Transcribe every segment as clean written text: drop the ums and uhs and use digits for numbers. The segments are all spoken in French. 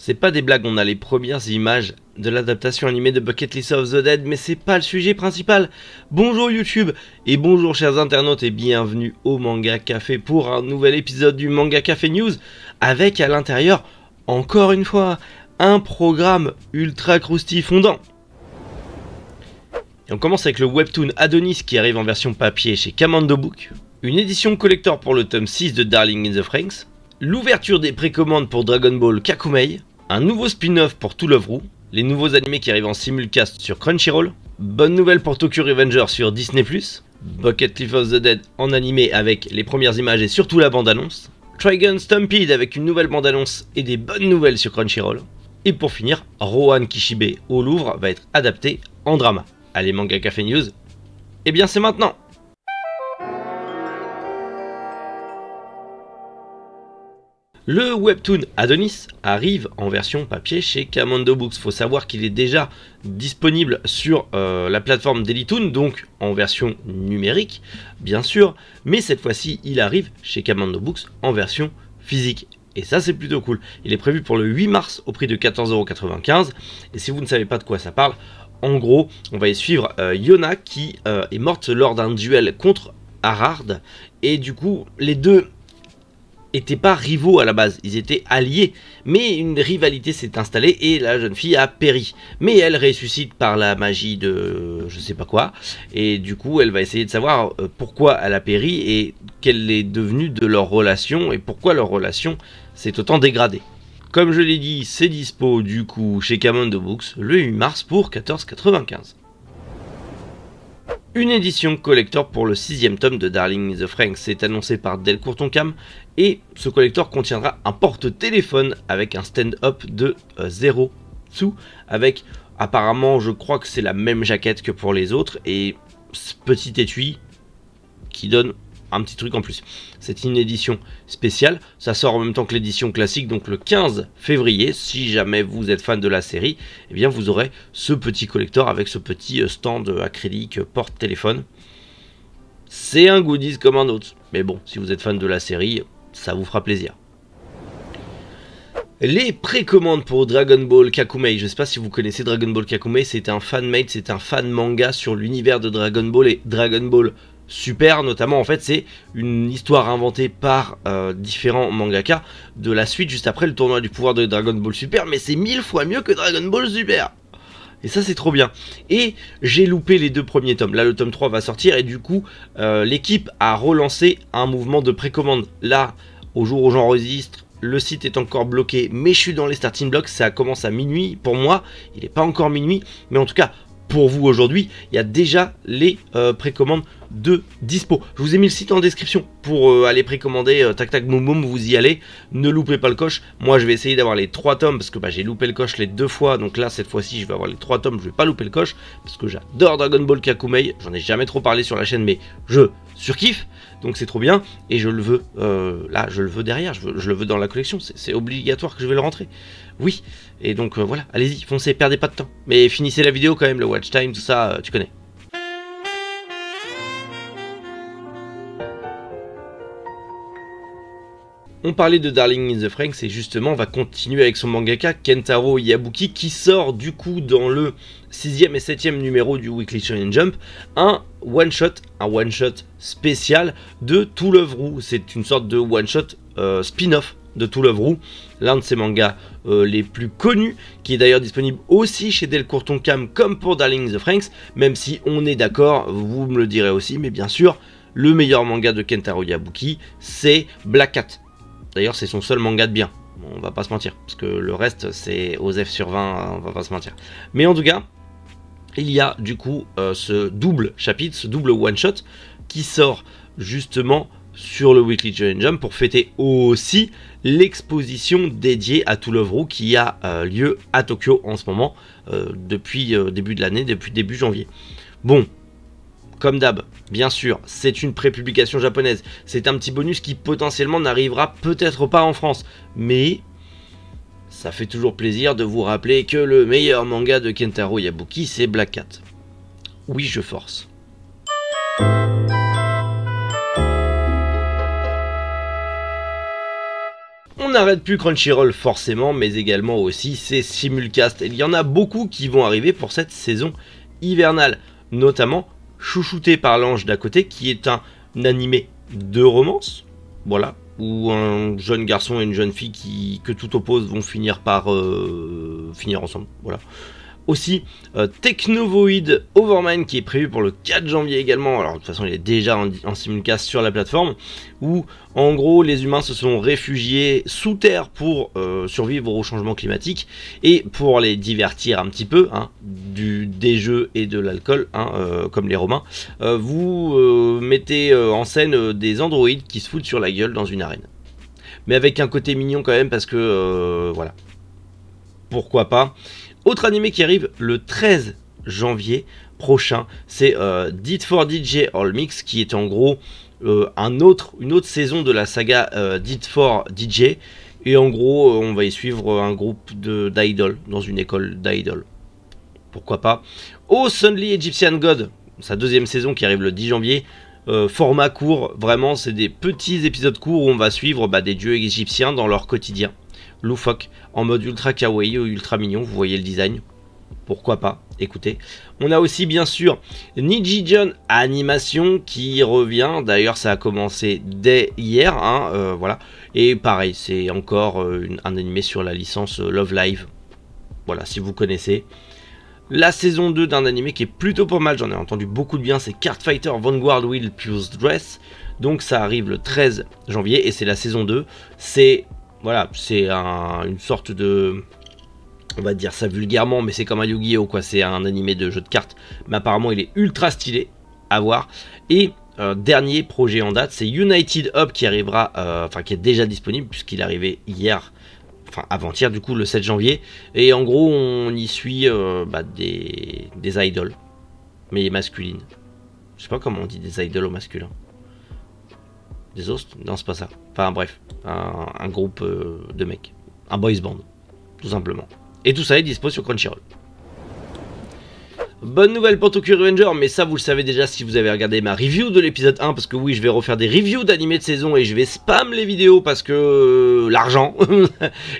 C'est pas des blagues, on a les premières images de l'adaptation animée de Bucket List of the Dead, mais c'est pas le sujet principal. Bonjour YouTube et bonjour chers internautes et bienvenue au Manga Café pour un nouvel épisode du Manga Café News avec à l'intérieur, encore une fois, un programme ultra croustillant fondant. Et on commence avec le webtoon Adonis qui arrive en version papier chez Kamando Book, une édition collector pour le tome 6 de Darling in the Franxx, l'ouverture des précommandes pour Dragon Ball Kakumei, un nouveau spin-off pour To Love Ru, les nouveaux animés qui arrivent en simulcast sur Crunchyroll, bonne nouvelle pour Tokyo Revenger sur Disney+, Bucket List of the Dead en animé avec les premières images et surtout la bande-annonce, Trigun Stampede avec une nouvelle bande-annonce et des bonnes nouvelles sur Crunchyroll, et pour finir, Rohan Kishibe au Louvre va être adapté en drama. Allez Manga Café News, et bien c'est maintenant. Le webtoon Adonis arrive en version papier chez Kamando Books. Faut savoir qu'il est déjà disponible sur la plateforme Dailytoon, donc en version numérique, bien sûr. Mais cette fois-ci, il arrive chez Kamando Books en version physique. Et ça, c'est plutôt cool. Il est prévu pour le 8 mars au prix de 14,95 €. Et si vous ne savez pas de quoi ça parle, en gros, on va y suivre Yona qui est morte lors d'un duel contre Arard. Et du coup, les deux n'étaient pas rivaux à la base, ils étaient alliés, mais une rivalité s'est installée et la jeune fille a péri. Mais elle ressuscite par la magie de je sais pas quoi, et du coup elle va essayer de savoir pourquoi elle a péri et quelle est devenue de leur relation et pourquoi leur relation s'est autant dégradée. Comme je l'ai dit, c'est dispo du coup chez Kamando Books le 8 mars pour 14,95 €. Une édition collector pour le 6e tome de Darling in the Franxx est annoncé par Delcourt Tonkam et ce collector contiendra un porte-téléphone avec un stand-up de 0 sous avec apparemment je crois que c'est la même jaquette que pour les autres et ce petit étui qui donne un petit truc en plus. C'est une édition spéciale, ça sort en même temps que l'édition classique, donc le 15 février, si jamais vous êtes fan de la série, eh bien vous aurez ce petit collector avec ce petit stand acrylique porte-téléphone. C'est un goodies comme un autre, mais bon, si vous êtes fan de la série, ça vous fera plaisir. Les précommandes pour Dragon Ball Kakumei, je ne sais pas si vous connaissez Dragon Ball Kakumei, c'est un fan-made, c'est un fan manga sur l'univers de Dragon Ball et Dragon Ball Super, notamment en fait c'est une histoire inventée par différents mangaka de la suite juste après le tournoi du pouvoir de Dragon Ball Super, mais c'est 1000 fois mieux que Dragon Ball Super. Et ça c'est trop bien. Et j'ai loupé les deux premiers tomes, là le tome 3 va sortir et du coup l'équipe a relancé un mouvement de précommande. Là au jour où j'enregistre, le site est encore bloqué, mais je suis dans les starting blocks, ça commence à minuit pour moi, il n'est pas encore minuit, mais en tout cas pour vous aujourd'hui, il y a déjà les précommandes de dispo. Je vous ai mis le site en description pour aller précommander, tac tac boum boum, vous y allez, ne loupez pas le coche. Moi je vais essayer d'avoir les 3 tomes parce que j'ai loupé le coche les 2 fois, donc là cette fois-ci je vais avoir les 3 tomes, je vais pas louper le coche parce que j'adore Dragon Ball Kakumei, j'en ai jamais trop parlé sur la chaîne mais je surkiffe, donc c'est trop bien et je le veux, là je le veux derrière, je le veux dans la collection, c'est obligatoire que je vais le rentrer. Oui, et donc voilà, allez-y, foncez, perdez pas de temps. Mais finissez la vidéo quand même, le watch time, tout ça, tu connais. On parlait de Darling in the Franxx et justement on va continuer avec son mangaka Kentaro Yabuki qui sort du coup dans le 6e et 7e numéro du Weekly Shonen Jump un one-shot spécial de To Love Ru. C'est une sorte de one-shot spin-off de To Love Ru, l'un de ses mangas les plus connus, qui est d'ailleurs disponible aussi chez Delcourt Tonkam comme pour Darling in the Franxx, même si on est d'accord, vous me le direz aussi, mais bien sûr, le meilleur manga de Kentaro Yabuki, c'est Black Cat. D'ailleurs, c'est son seul manga de bien, on va pas se mentir, parce que le reste, c'est OSEF sur 20, on va pas se mentir. Mais en tout cas, il y a du coup ce double chapitre, ce double one-shot, qui sort justement sur le Weekly Shonen Jump pour fêter aussi l'exposition dédiée à To Love Ru qui a lieu à Tokyo en ce moment depuis début de l'année, depuis début janvier. Bon, comme d'hab, bien sûr, c'est une prépublication japonaise, c'est un petit bonus qui potentiellement n'arrivera peut-être pas en France, mais ça fait toujours plaisir de vous rappeler que le meilleur manga de Kentaro Yabuki c'est Black Cat. Oui, je force. On On n'arrête plus Crunchyroll forcément, mais également aussi ses simulcasts. Il y en a beaucoup qui vont arriver pour cette saison hivernale, notamment chouchouté par l'ange d'à côté, qui est un animé de romance, voilà, où un jeune garçon et une jeune fille que tout oppose vont finir par finir ensemble, voilà. Aussi, Technovoid Overmind qui est prévu pour le 4 janvier également. Alors de toute façon il est déjà en simulcast sur la plateforme, où en gros les humains se sont réfugiés sous terre pour survivre au changement climatique, et pour les divertir un petit peu, hein, des jeux et de l'alcool, hein, comme les Romains, vous mettez en scène des androïdes qui se foutent sur la gueule dans une arène. Mais avec un côté mignon quand même, parce que voilà, pourquoi pas. Autre animé qui arrive le 13 janvier prochain, c'est Dit for DJ All Mix, qui est en gros une autre saison de la saga Dit for DJ. Et en gros, on va y suivre un groupe d'idoles dans une école d'idoles. Pourquoi pas. Oh, Sunly Egyptian God, sa deuxième saison qui arrive le 10 janvier. Format court, vraiment, c'est des petits épisodes courts où on va suivre des dieux égyptiens dans leur quotidien. Loufoque, en mode ultra kawaii ou ultra mignon, vous voyez le design, pourquoi pas, écoutez. On a aussi bien sûr Nijijon Animation qui revient, d'ailleurs ça a commencé dès hier, hein, voilà, et pareil, c'est encore un animé sur la licence Love Live, voilà, si vous connaissez. La saison 2 d'un animé qui est plutôt pas mal, j'en ai entendu beaucoup de bien, c'est Cardfighter Vanguard Will Puse Dress, donc ça arrive le 13 janvier, et c'est la saison 2, c'est... Voilà, c'est une sorte de... On va dire ça vulgairement, mais c'est comme un Yu-Gi-Oh! Quoi. C'est un animé de jeu de cartes. Mais apparemment, il est ultra stylé à voir. Et dernier projet en date, c'est United Up qui arrivera... Enfin, qui est déjà disponible, puisqu'il est arrivé hier... Enfin, avant-hier, du coup, le 7 janvier. Et en gros, on y suit des idoles. Mais masculines. Je sais pas comment on dit des idoles au masculin. Des hosts? Non, c'est pas ça. Enfin bref, un groupe de mecs. Un boys band, tout simplement. Et tout ça est dispo sur Crunchyroll. Bonne nouvelle pour Tokyo Revenger, mais ça vous le savez déjà si vous avez regardé ma review de l'épisode 1, parce que oui, je vais refaire des reviews d'animés de saison et je vais spam les vidéos parce que l'argent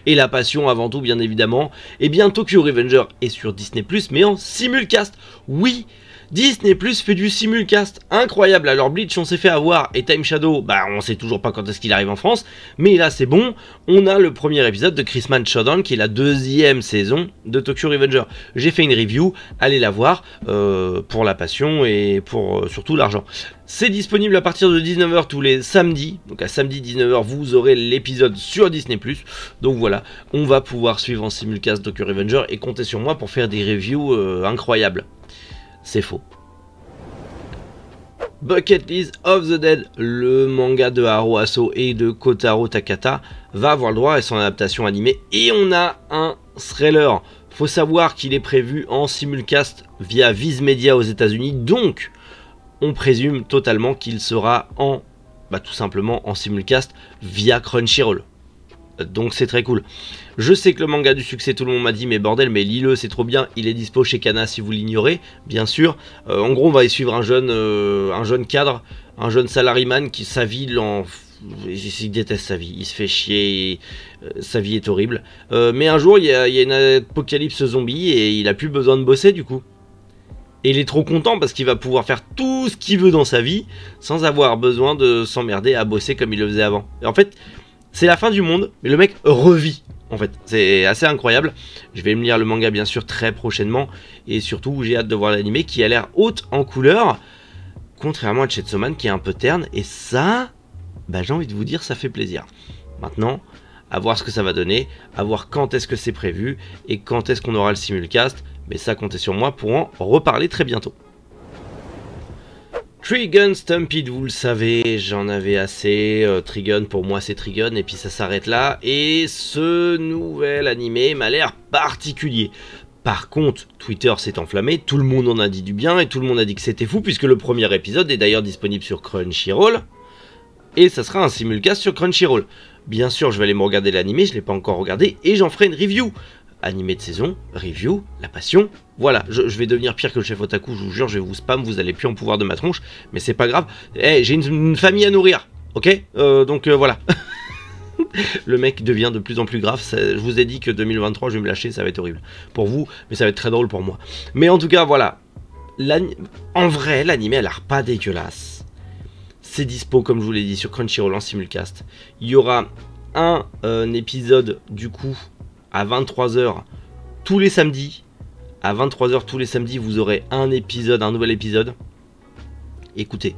et la passion avant tout, bien évidemment. Et bien Tokyo Revenger est sur Disney+, mais en simulcast. Oui, Disney Plus fait du simulcast incroyable. Alors Bleach on s'est fait avoir, et Time Shadow, on sait toujours pas quand est-ce qu'il arrive en France, mais là c'est bon, on a le premier épisode de Christmas Showdown qui est la deuxième saison de Tokyo Revenger. J'ai fait une review, allez la voir, pour la passion et pour surtout l'argent. C'est disponible à partir de 19 h tous les samedis, donc à samedi 19 h vous aurez l'épisode sur Disney Plus. Donc voilà, on va pouvoir suivre en simulcast Tokyo Revenger et compter sur moi pour faire des reviews incroyables. C'est faux. Bucket List of the Dead, le manga de Haro Aso et de Kotaro Takata, va avoir le droit à son adaptation animée, et on a un thriller. Faut savoir qu'il est prévu en simulcast via Viz Media aux États-Unis, donc on présume totalement qu'il sera tout simplement en simulcast via Crunchyroll. Donc c'est très cool. Je sais que le manga du succès, tout le monde m'a dit mais bordel, mais lis-le, c'est trop bien. Il est dispo chez Kana si vous l'ignorez, bien sûr. En gros on va y suivre un jeune cadre, un jeune salariman qui sa vie il déteste sa vie, il se fait chier, sa vie est horrible. Mais un jour il y a une apocalypse zombie et il a plus besoin de bosser du coup. Et il est trop content parce qu'il va pouvoir faire tout ce qu'il veut dans sa vie sans avoir besoin de s'emmerder à bosser comme il le faisait avant. Et en fait, c'est la fin du monde, mais le mec revit. En fait, c'est assez incroyable. Je vais me lire le manga bien sûr très prochainement. Et surtout, j'ai hâte de voir l'animé qui a l'air haute en couleur. Contrairement à Chainsaw Man qui est un peu terne. Et ça, j'ai envie de vous dire, ça fait plaisir. Maintenant, à voir ce que ça va donner. À voir quand est-ce que c'est prévu. Et quand est-ce qu'on aura le simulcast. Mais ça, comptez sur moi pour en reparler très bientôt. Trigun Stampede, vous le savez, j'en avais assez. Trigun, pour moi c'est Trigun, et puis ça s'arrête là. Et ce nouvel animé m'a l'air particulier. Par contre, Twitter s'est enflammé, tout le monde en a dit du bien, et tout le monde a dit que c'était fou, puisque le premier épisode est d'ailleurs disponible sur Crunchyroll. Et ça sera un simulcast sur Crunchyroll. Bien sûr, je vais aller me regarder l'animé, je ne l'ai pas encore regardé, et j'en ferai une review. Animé de saison, review, la passion, voilà, je vais devenir pire que le chef otaku, je vous jure, je vais vous spam, vous allez plus en pouvoir de ma tronche, mais c'est pas grave, j'ai une famille à nourrir, ok, donc voilà, Le mec devient de plus en plus grave. Je vous ai dit que 2023, je vais me lâcher, ça va être horrible pour vous, mais ça va être très drôle pour moi. Mais en tout cas, voilà. En vrai, l'anime a l'air pas dégueulasse. C'est dispo, comme je vous l'ai dit, sur Crunchyroll en simulcast. Il y aura un épisode, du coup, à 23 h tous les samedis. À 23 h tous les samedis, vous aurez un épisode, un nouvel épisode. Écoutez,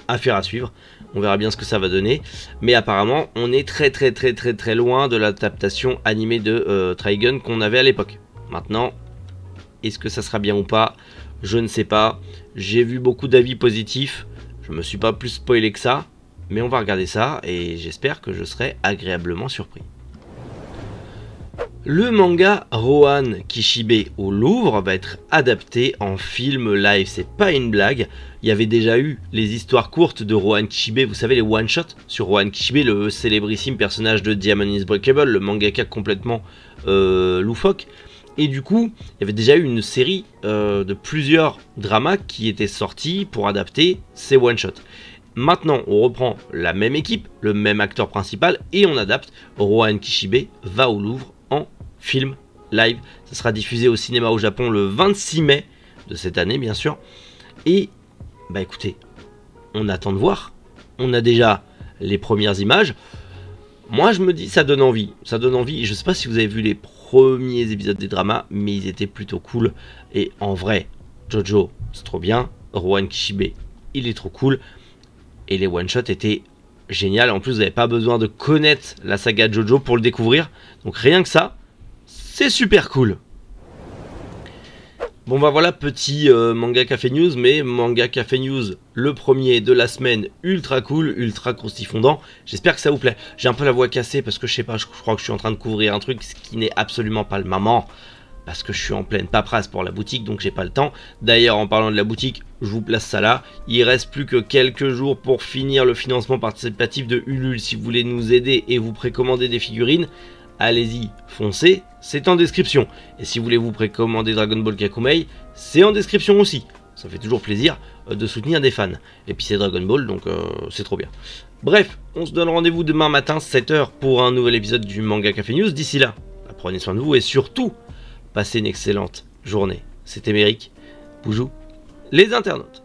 affaire à suivre. On verra bien ce que ça va donner. Mais apparemment, on est très loin de l'adaptation animée de Trigun qu'on avait à l'époque. Maintenant, est-ce que ça sera bien ou pas? Je ne sais pas. J'ai vu beaucoup d'avis positifs. Je me suis pas plus spoilé que ça. Mais on va regarder ça et j'espère que je serai agréablement surpris. Le manga Rohan Kishibe au Louvre va être adapté en film live, c'est pas une blague. Il y avait déjà eu les histoires courtes de Rohan Kishibe, vous savez les one-shots sur Rohan Kishibe, le célébrissime personnage de Diamond is Breakable, le mangaka complètement loufoque. Et du coup, il y avait déjà eu une série de plusieurs dramas qui étaient sortis pour adapter ces one-shots. Maintenant, on reprend la même équipe, le même acteur principal, et on adapte Rohan Kishibe va au Louvre en film live. Ça sera diffusé au cinéma au Japon le 26 mai de cette année, bien sûr. Et, bah écoutez, on attend de voir. On a déjà les premières images. Moi, je me dis, ça donne envie. Ça donne envie. Je sais pas si vous avez vu les premiers épisodes des dramas, mais ils étaient plutôt cool. Et en vrai, Jojo, c'est trop bien. Rohan Kishibe, il est trop cool. Et les one-shots étaient géniaux. En plus, vous n'avez pas besoin de connaître la saga Jojo pour le découvrir. Donc rien que ça, c'est super cool. Bon bah voilà, petit manga café news, mais manga café news, le premier de la semaine, ultra cool, ultra croustifondant. J'espère que ça vous plaît. J'ai un peu la voix cassée parce que je sais pas, je crois que je suis en train de couvrir un truc ce qui n'est absolument pas le moment. Parce que je suis en pleine paperasse pour la boutique, donc j'ai pas le temps. D'ailleurs, en parlant de la boutique, je vous place ça là. Il reste plus que quelques jours pour finir le financement participatif de Ulule. Si vous voulez nous aider et vous précommander des figurines, allez-y, foncez, c'est en description. Et si vous voulez vous précommander Dragon Ball Kakumei, c'est en description aussi. Ça fait toujours plaisir de soutenir des fans. Et puis c'est Dragon Ball, donc c'est trop bien. Bref, on se donne rendez-vous demain matin, 7 h, pour un nouvel épisode du Manga Café News. D'ici là, prenez soin de vous et surtout, passez une excellente journée. C'était Méric. Boujou, les internautes.